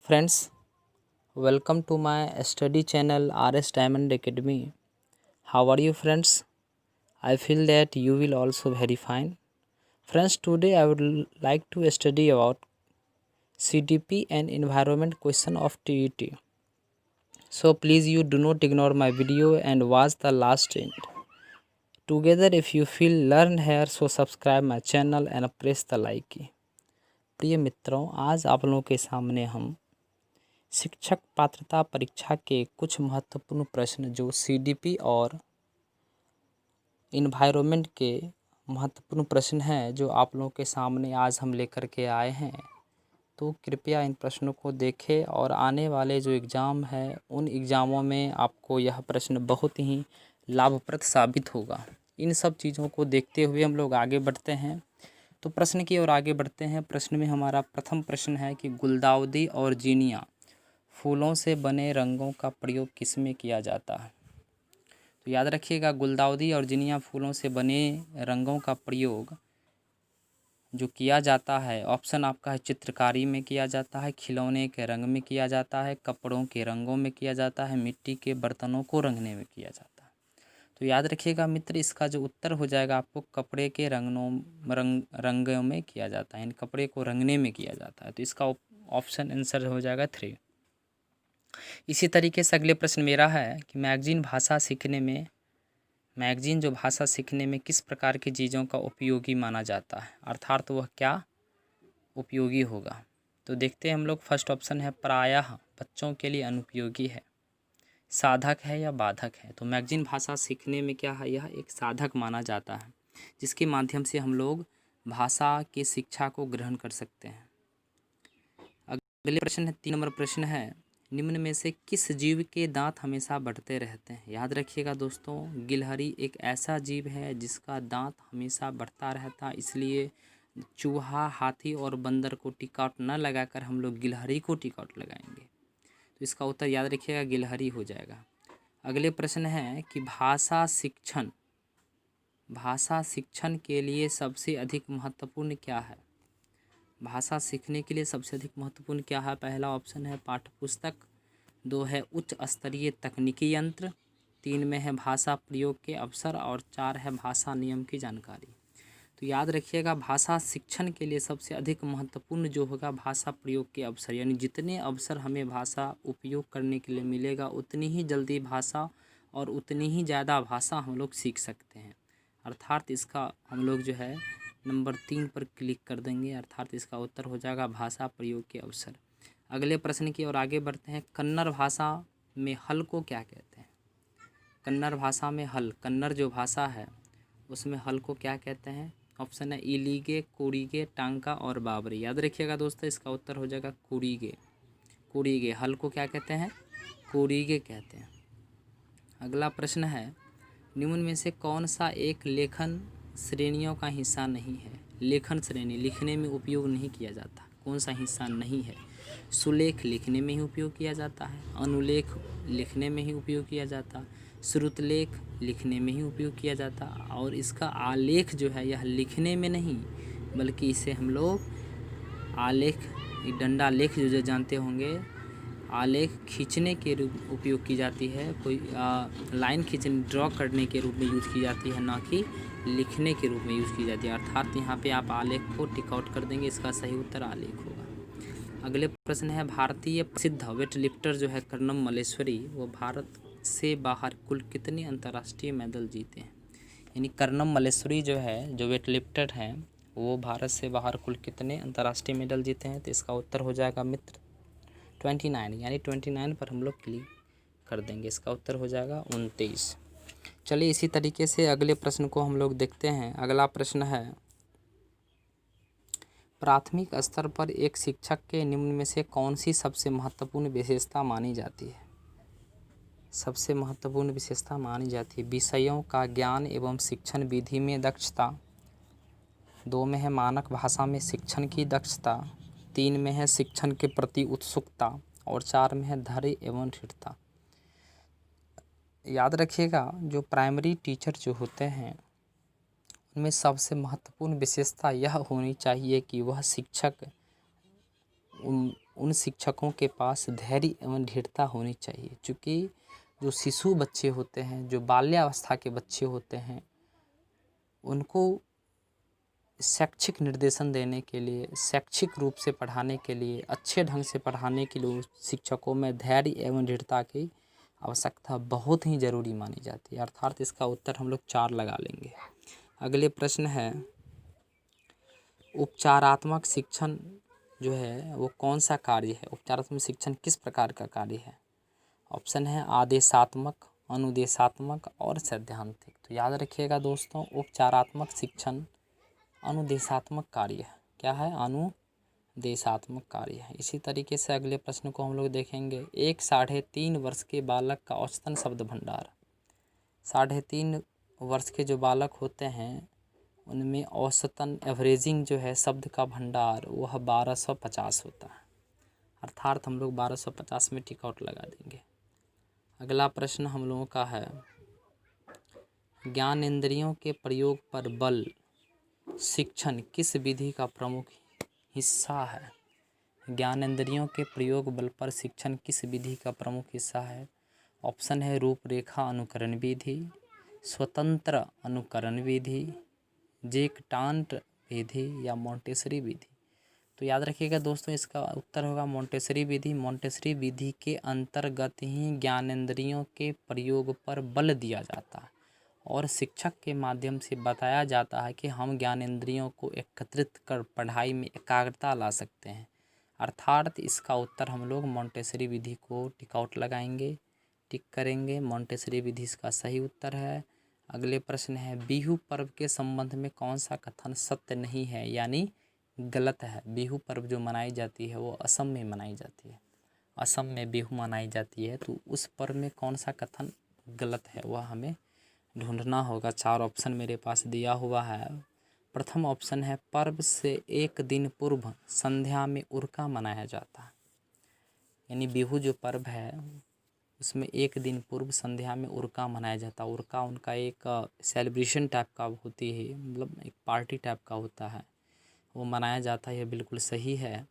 Friends, welcome to my study channel RS Diamond Academy. How are you, friends? I feel that you will also very fine. Friends, today I would like to study about CDP and environment question of TET. So please you do not ignore my video and watch the last end. Together if you feel learn here, so subscribe my channel and press the like key. प्रिय मित्रों, आज आप लोगों के सामने हम शिक्षक पात्रता परीक्षा के कुछ महत्वपूर्ण प्रश्न जो सीडीपी और इन्वायरमेंट के महत्वपूर्ण प्रश्न हैं जो आप लोगों के सामने आज हम लेकर के आए हैं। तो कृपया इन प्रश्नों को देखें और आने वाले जो एग्ज़ाम है उन एग्ज़ामों में आपको यह प्रश्न बहुत ही लाभप्रद साबित होगा। इन सब चीज़ों को देखते हुए हम लोग आगे बढ़ते हैं। तो प्रश्न की ओर आगे बढ़ते हैं। प्रश्न में हमारा प्रथम प्रश्न है कि गुलदाउदी और जीनिया फूलों से बने रंगों का प्रयोग किसमें किया जाता है। तो याद रखिएगा, गुलदाउदी और जिनिया फूलों से बने रंगों का प्रयोग जो किया जाता है, ऑप्शन आपका है चित्रकारी में किया जाता है, खिलौने के रंग में किया जाता है, कपड़ों के रंगों में किया जाता है, मिट्टी के बर्तनों को रंगने में किया जाता है। तो याद रखिएगा मित्र, इसका जो उत्तर हो जाएगा आपको कपड़े के रंगों में किया जाता है, यानी कपड़े को रंगने में किया जाता है। तो इसका ऑप्शन आंसर हो जाएगा 3। इसी तरीके से अगले प्रश्न मेरा है कि मैगजीन जो भाषा सीखने में किस प्रकार की चीज़ों का उपयोगी माना जाता है, अर्थात वह क्या उपयोगी होगा। तो देखते हैं हम लोग। फर्स्ट ऑप्शन है प्रायः बच्चों के लिए अनुपयोगी है, साधक है या बाधक है। तो मैगजीन भाषा सीखने में क्या है, यह एक साधक माना जाता है जिसके माध्यम से हम लोग भाषा की शिक्षा को ग्रहण कर सकते हैं। अगले प्रश्न है 3 नंबर प्रश्न है, निम्न में से किस जीव के दांत हमेशा बढ़ते रहते हैं। याद रखिएगा दोस्तों, गिलहरी एक ऐसा जीव है जिसका दांत हमेशा बढ़ता रहता है, इसलिए चूहा, हाथी और बंदर को टिकॉट न लगाकर हम लोग गिलहरी को टिकॉट लगाएंगे। तो इसका उत्तर याद रखिएगा गिलहरी हो जाएगा। अगले प्रश्न है कि भाषा शिक्षण के लिए सबसे अधिक महत्वपूर्ण क्या है। भाषा सीखने के लिए सबसे अधिक महत्वपूर्ण क्या है। पहला ऑप्शन है पाठ्यपुस्तक, 2 है उच्च स्तरीय तकनीकी यंत्र, 3 में है भाषा प्रयोग के अवसर और 4 है भाषा नियम की जानकारी। तो याद रखिएगा, भाषा शिक्षण के लिए सबसे अधिक महत्वपूर्ण जो होगा भाषा प्रयोग के अवसर, यानी जितने अवसर हमें भाषा उपयोग करने के लिए मिलेगा उतनी ही जल्दी भाषा और उतनी ही ज़्यादा भाषा हम लोग सीख सकते हैं। अर्थात इसका हम लोग जो है नंबर 3 पर क्लिक कर देंगे, अर्थात इसका उत्तर हो जाएगा भाषा प्रयोग के अवसर। अगले प्रश्न की ओर आगे बढ़ते हैं। कन्नड़ भाषा में हल को क्या कहते हैं। कन्नड़ भाषा में हल, कन्नड़ जो भाषा है उसमें हल को क्या कहते हैं। ऑप्शन है इलीगे, कोरीगे, टांका और बाबरी। याद रखिएगा दोस्तों, इसका उत्तर हो जाएगा कोरीगे। हल को क्या कहते हैं, कोरीगे कहते हैं। अगला प्रश्न है, निम्न में से कौन सा एक लेखन श्रेणियों का हिस्सा नहीं है। लेखन श्रेणी लिखने में उपयोग नहीं किया जाता, कौन सा हिस्सा नहीं है। सुलेख लिखने में ही उपयोग किया जाता है, अनुलेख लिखने में ही उपयोग किया जाता, श्रुतलेख लिखने में ही उपयोग किया जाता, और इसका आलेख जो है यह लिखने में नहीं बल्कि इसे हम लोग आलेख, डंडा लेख जो जानते होंगे, आलेख खींचने के रूप उपयोग की जाती है, कोई लाइन खींचने ड्रॉ करने के रूप में यूज़ की जाती है, ना कि लिखने के रूप में यूज़ की जाती है। अर्थात यहाँ पे आप आलेख को टिक आउट कर देंगे, इसका सही उत्तर आलेख होगा। अगले प्रश्न है, भारतीय प्रसिद्ध वेटलिफ्टर जो है कर्णम मल्लेश्वरी, वो भारत से बाहर कुल कितने अंतर्राष्ट्रीय मेडल जीते हैं। यानी कर्णम मल्लेश्वरी जो है, जो वेटलिफ्टर हैं, वो भारत से बाहर कुल कितने अंतर्राष्ट्रीय मेडल जीते हैं। तो इसका उत्तर हो जाएगा मित्र 29, यानी 29 पर हम लोग क्लिक कर देंगे, इसका उत्तर हो जाएगा 29। चलिए इसी तरीके से अगले प्रश्न को हम लोग देखते हैं। अगला प्रश्न है, प्राथमिक स्तर पर एक शिक्षक के निम्न में से कौन सी सबसे महत्वपूर्ण विशेषता मानी जाती है। सबसे महत्वपूर्ण विशेषता मानी जाती है विषयों का ज्ञान एवं शिक्षण विधि में दक्षता, 2 में है मानक भाषा में शिक्षण की दक्षता, 3 में है शिक्षण के प्रति उत्सुकता और 4 में है धैर्य एवं दृढ़ता। याद रखिएगा, जो प्राइमरी टीचर जो होते हैं उनमें सबसे महत्वपूर्ण विशेषता यह होनी चाहिए कि वह शिक्षक उन शिक्षकों के पास धैर्य एवं दृढ़ता होनी चाहिए, क्योंकि जो शिशु बच्चे होते हैं, जो बाल्यावस्था के बच्चे होते हैं, उनको शैक्षिक निर्देशन देने के लिए, शैक्षिक रूप से पढ़ाने के लिए, अच्छे ढंग से पढ़ाने के लिए शिक्षकों में धैर्य एवं दृढ़ता की आवश्यकता बहुत ही ज़रूरी मानी जाती है। अर्थात इसका उत्तर हम लोग 4 लगा लेंगे। अगले प्रश्न है, उपचारात्मक शिक्षण जो है वो कौन सा कार्य है? उपचारात्मक शिक्षण किस प्रकार का कार्य है? ऑप्शन है आदेशात्मक, अनुदेशात्मक और सैद्धांतिक। तो याद रखिएगा दोस्तों, उपचारात्मक शिक्षण अनुदेशात्मक कार्य है। क्या है? अनुदेशात्मक कार्य है। इसी तरीके से अगले प्रश्न को हम लोग देखेंगे। एक 3.5 वर्ष के बालक का औसतन शब्द भंडार। 3.5 वर्ष के जो बालक होते हैं उनमें औसतन एवरेजिंग जो है शब्द का भंडार वह 1250 होता है। अर्थात हम लोग 1250 में टिक आउट लगा देंगे। अगला प्रश्न हम लोगों का है, ज्ञानेंद्रियों के प्रयोग पर बल शिक्षण किस विधि का प्रमुख हिस्सा है? ज्ञानेंद्रियों के प्रयोग बल पर शिक्षण किस विधि का प्रमुख हिस्सा है? ऑप्शन है रूपरेखा अनुकरण विधि, स्वतंत्र अनुकरण विधि, जेकटांट विधि या मोंटेसरी विधि। तो याद रखिएगा दोस्तों, इसका उत्तर होगा मोंटेसरी विधि। मोंटेसरी विधि के अंतर्गत ही ज्ञानेंद्रियों के प्रयोग पर बल दिया जाता है और शिक्षक के माध्यम से बताया जाता है कि हम ज्ञानेंद्रियों को एकत्रित कर पढ़ाई में एकाग्रता ला सकते हैं। अर्थात इसका उत्तर हम लोग मोंटेसरी विधि को टिक आउट लगाएंगे, टिक करेंगे। मोंटेसरी विधि इसका सही उत्तर है। अगले प्रश्न है, बिहू पर्व के संबंध में कौन सा कथन सत्य नहीं है यानी गलत है? बिहू पर्व जो मनाई जाती है वो असम में मनाई जाती है। असम में बिहू मनाई जाती है, तो उस पर्व में कौन सा कथन गलत है वह हमें ढूंढना होगा। 4 ऑप्शन मेरे पास दिया हुआ है। प्रथम ऑप्शन है, पर्व से एक दिन पूर्व संध्या में उरका मनाया जाता है। यानी बिहू जो पर्व है उसमें एक दिन पूर्व संध्या में उरका मनाया जाता है। उरका उनका एक सेलिब्रेशन टाइप का होती है, मतलब एक पार्टी टाइप का होता है, वो मनाया जाता है। यह बिल्कुल सही है।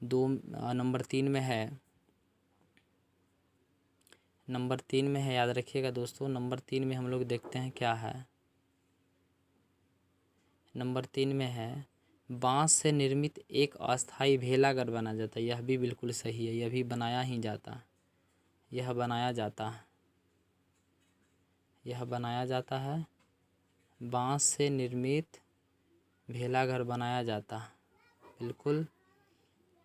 नंबर 3 में है, नंबर 3 में है, याद रखिएगा दोस्तों। नंबर 3 में हम लोग देखते हैं क्या है। नंबर 3 में है, बांस से निर्मित एक अस्थाई भेलाघर बनाया जाता है। यह भी बिल्कुल सही है, यह भी बनाया ही जाता है, यह बनाया जाता है, यह बनाया जाता है। बांस से निर्मित भेलाघर बनाया जाता है, बिल्कुल।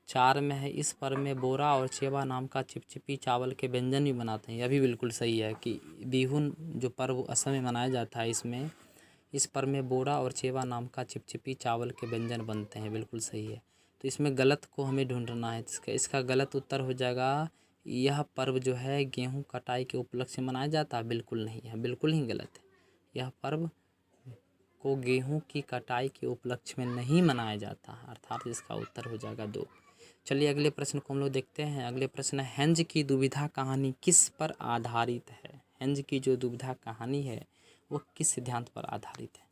4 में है, इस पर्व में बोरा और चेवा नाम का चिपचिपी चावल के व्यंजन भी बनाते हैं। यह भी बिल्कुल सही है कि बिहू जो पर्व असम में मनाया जाता है, इसमें इस पर्व में बोरा और चेवा नाम का चिपचिपी चावल के व्यंजन बनते हैं, बिल्कुल सही है। तो इसमें गलत को हमें ढूंढना है। इसका गलत उत्तर हो जाएगा, यह पर्व जो है गेहूँ कटाई के उपलक्ष्य में मनाया जाता है, बिल्कुल नहीं है, बिल्कुल ही गलत है। यह पर्व को गेहूँ की कटाई के उपलक्ष्य में नहीं मनाया जाता, अर्थात इसका उत्तर हो जाएगा 2। चलिए अगले प्रश्न को हम लोग देखते हैं। अगले प्रश्न है, हेंज की दुविधा कहानी किस पर आधारित है? हेंज की जो दुविधा कहानी है वो किस सिद्धांत पर आधारित है?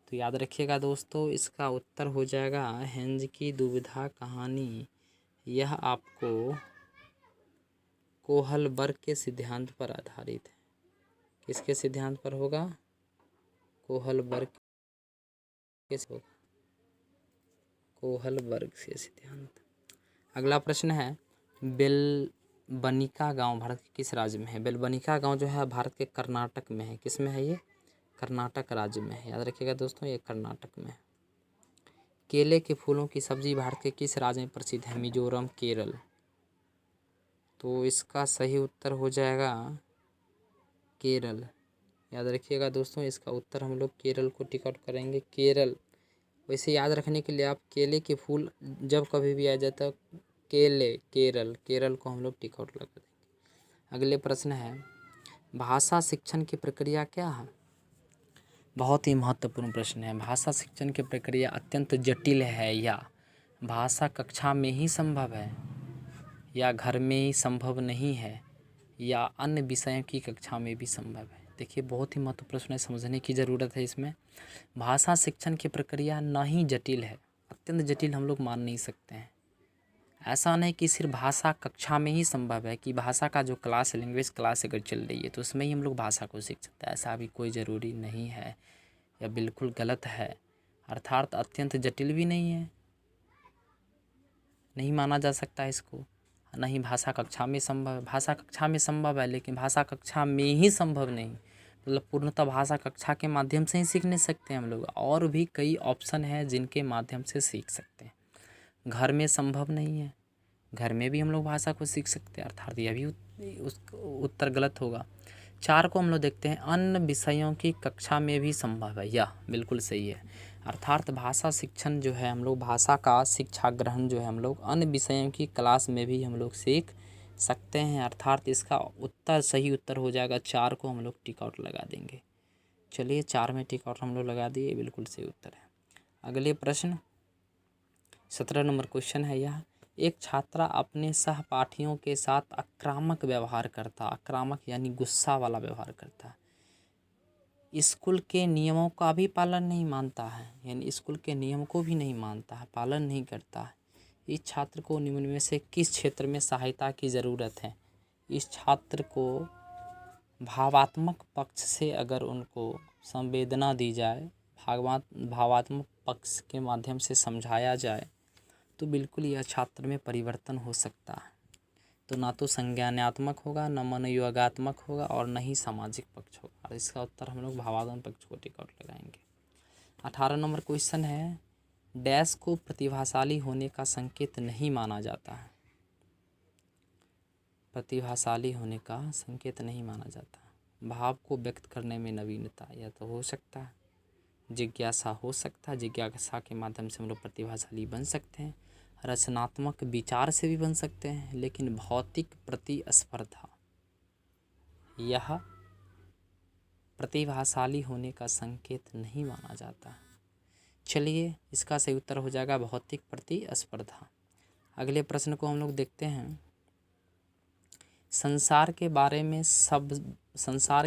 तो याद रखिएगा दोस्तों, इसका उत्तर हो जाएगा हेंज की दुविधा कहानी, यह आपको कोहलबर्ग के सिद्धांत पर आधारित है। किसके सिद्धांत पर होगा? कोहलबर्ग के, कोहलबर्ग से सिद्धांत। अगला प्रश्न है, बेलबनिका गांव भारत के किस राज्य में है? बेलबनिका गांव जो है भारत के कर्नाटक में है। किस में है ये? कर्नाटक राज्य में है। याद रखिएगा दोस्तों, ये कर्नाटक में है। केले के फूलों की सब्जी भारत के किस राज्य में प्रसिद्ध है? मिजोरम, केरल। तो इसका सही उत्तर हो जाएगा केरल। याद रखिएगा दोस्तों, इसका उत्तर हम लोग केरल को टिक आउट करेंगे, केरल। वैसे याद रखने के लिए आप केले के फूल जब कभी भी आ जाता है, केले, केरल, केरल को हम लोग टिक आउट लगा देंगे। अगले प्रश्न है, भाषा शिक्षण की प्रक्रिया क्या है? बहुत ही महत्वपूर्ण प्रश्न है। भाषा शिक्षण की प्रक्रिया अत्यंत जटिल है, या भाषा कक्षा में ही संभव है, या घर में ही संभव नहीं है, या अन्य विषयों की कक्षा में भी संभव है? देखिए, बहुत ही महत्वपूर्ण प्रश्न है, समझने की ज़रूरत है इसमें। भाषा शिक्षण की प्रक्रिया ना ही जटिल है, अत्यंत जटिल हम लोग मान नहीं सकते हैं। ऐसा नहीं कि सिर्फ भाषा कक्षा में ही संभव है कि भाषा का जो क्लास लैंग्वेज क्लास अगर चल रही है तो उसमें ही हम लोग भाषा को सीख सकते हैं, ऐसा भी कोई ज़रूरी नहीं है, या बिल्कुल गलत है। अर्थात अत्यंत जटिल भी नहीं है, नहीं माना जा सकता है इसको। नहीं भाषा कक्षा में संभव है, भाषा कक्षा में संभव है लेकिन भाषा कक्षा में ही संभव नहीं, मतलब पूर्णतः भाषा कक्षा के माध्यम से ही सीख नहीं सकते हम लोग, और भी कई ऑप्शन हैं जिनके माध्यम से सीख सकते हैं। घर में संभव नहीं है, घर में भी हम लोग भाषा को सीख सकते हैं, अर्थात यह भी उस उत्तर गलत होगा। 4 को हम लोग देखते हैं, अन्य विषयों की कक्षा में भी संभव है, यह बिल्कुल सही है। अर्थात भाषा शिक्षण जो है हम लोग भाषा का शिक्षा ग्रहण जो है हम लोग अन्य विषयों की क्लास में भी हम लोग सीख सकते हैं, अर्थात इसका उत्तर सही उत्तर हो जाएगा 4 को हम लोग टिक आउट लगा देंगे। चलिए 4 में टिक आउट हम लोग लगा दिए, बिल्कुल सही उत्तर है। अगले प्रश्न 17 नंबर क्वेश्चन है यह, एक छात्रा अपने सहपाठियों के साथ आक्रामक व्यवहार करता, आक्रामक यानी गुस्सा वाला व्यवहार करता, स्कूल के नियमों का भी पालन नहीं मानता है, यानी स्कूल के नियम को भी नहीं मानता है, पालन नहीं करता है। इस छात्र को निम्न में से किस क्षेत्र में सहायता की ज़रूरत है? इस छात्र को भावात्मक पक्ष से अगर उनको संवेदना दी जाए, भावात्मक पक्ष के माध्यम से समझाया जाए तो बिल्कुल यह छात्र में परिवर्तन हो सकता है। तो ना तो संज्ञानात्मक होगा, न मनोयोगात्मक होगा और न ही सामाजिक पक्ष होगा, और इसका उत्तर हम लोग भावात्मक पक्ष को टिक आउट लगाएंगे। 18 नंबर क्वेश्चन है, डैश को प्रतिभाशाली होने का संकेत नहीं माना जाता है, प्रतिभाशाली होने का संकेत नहीं माना जाता। भाव को व्यक्त करने में नवीनता, यह तो हो सकता है। जिज्ञासा हो सकता है, जिज्ञासा के माध्यम से हम लोग प्रतिभाशाली बन सकते हैं। रचनात्मक विचार से भी बन सकते हैं, लेकिन भौतिक प्रतिस्पर्धा यह प्रतिभाशाली होने का संकेत नहीं माना जाता। चलिए इसका सही उत्तर हो जाएगा भौतिक प्रतिस्पर्धा। अगले प्रश्न को हम लोग देखते हैं, संसार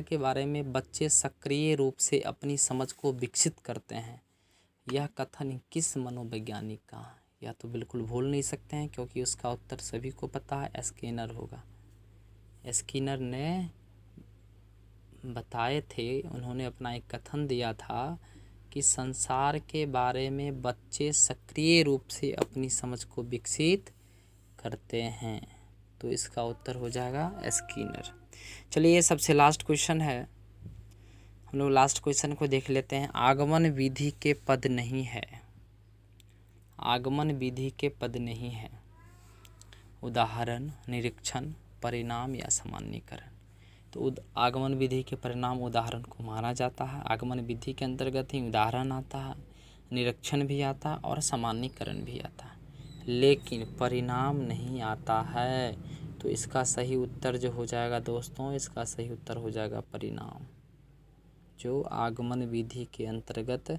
के बारे में बच्चे सक्रिय रूप से अपनी समझ को विकसित करते हैं, यह कथन किस मनोवैज्ञानिक का है? या तो बिल्कुल भूल नहीं सकते हैं क्योंकि उसका उत्तर सभी को पता है, स्किनर होगा। स्किनर ने बताए थे, उन्होंने अपना एक कथन दिया था कि संसार के बारे में बच्चे सक्रिय रूप से अपनी समझ को विकसित करते हैं, तो इसका उत्तर हो जाएगा स्किनर। चलिए ये सबसे लास्ट क्वेश्चन है, हम लोग लास्ट क्वेश्चन को देख लेते हैं। आगमन विधि के पद नहीं है, आगमन विधि के पद नहीं है, उदाहरण, निरीक्षण, परिणाम या सामान्यीकरण। तो आगमन विधि के परिणाम उदाहरण को माना जाता है, आगमन विधि के अंतर्गत ही उदाहरण आता है, निरीक्षण भी आता है और सामान्यीकरण भी आता है, लेकिन परिणाम नहीं आता है। तो इसका सही उत्तर जो हो जाएगा दोस्तों, इसका सही उत्तर हो जाएगा परिणाम, जो आगमन विधि के अंतर्गत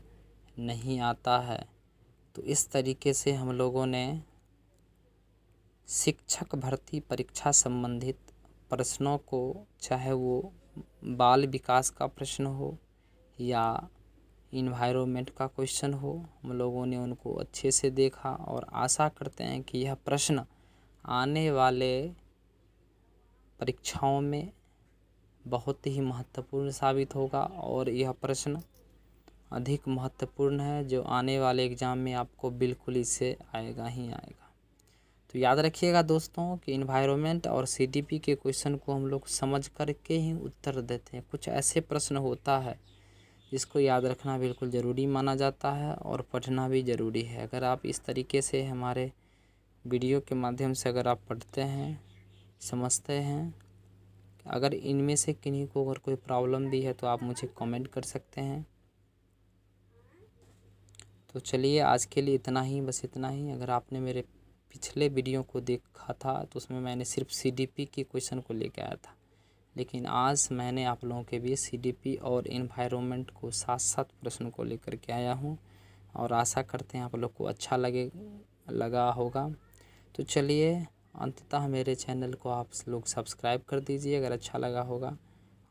नहीं आता है। तो इस तरीके से हम लोगों ने शिक्षक भर्ती परीक्षा संबंधित प्रश्नों को, चाहे वो बाल विकास का प्रश्न हो या इन्वायरमेंट का क्वेश्चन हो, हम लोगों ने उनको अच्छे से देखा और आशा करते हैं कि यह प्रश्न आने वाले परीक्षाओं में बहुत ही महत्वपूर्ण साबित होगा, और यह प्रश्न अधिक महत्वपूर्ण है जो आने वाले एग्ज़ाम में आपको बिल्कुल इससे आएगा ही आएगा। तो याद रखिएगा दोस्तों कि इन्वायरमेंट और सीडीपी के क्वेश्चन को हम लोग समझ करके ही उत्तर देते हैं। कुछ ऐसे प्रश्न होता है जिसको याद रखना बिल्कुल ज़रूरी माना जाता है और पढ़ना भी ज़रूरी है। अगर आप इस तरीके से हमारे वीडियो के माध्यम से अगर आप पढ़ते हैं, समझते हैं, अगर इनमें से किन्हीं को अगर कोई प्रॉब्लम भी है तो आप मुझे कमेंट कर सकते हैं। तो चलिए आज के लिए इतना ही, बस इतना ही। अगर आपने मेरे पिछले वीडियो को देखा था तो उसमें मैंने सिर्फ सीडीपी के क्वेश्चन को लेकर आया था, लेकिन आज मैंने आप लोगों के बीच सीडीपी और इन्वायरमेंट को साथ साथ प्रश्न को लेकर के आया हूं, और आशा करते हैं आप लोग को अच्छा लगा होगा। तो चलिए अंततः मेरे चैनल को आप लोग सब्सक्राइब कर दीजिए अगर अच्छा लगा होगा,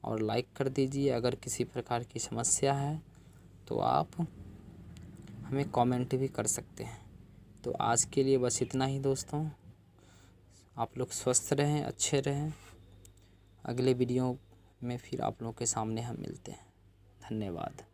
और लाइक कर दीजिए। अगर किसी प्रकार की समस्या है तो आप हमें कमेंट भी कर सकते हैं। तो आज के लिए बस इतना ही दोस्तों, आप लोग स्वस्थ रहें, अच्छे रहें। अगले वीडियो में फिर आप लोगों के सामने हम मिलते हैं। धन्यवाद।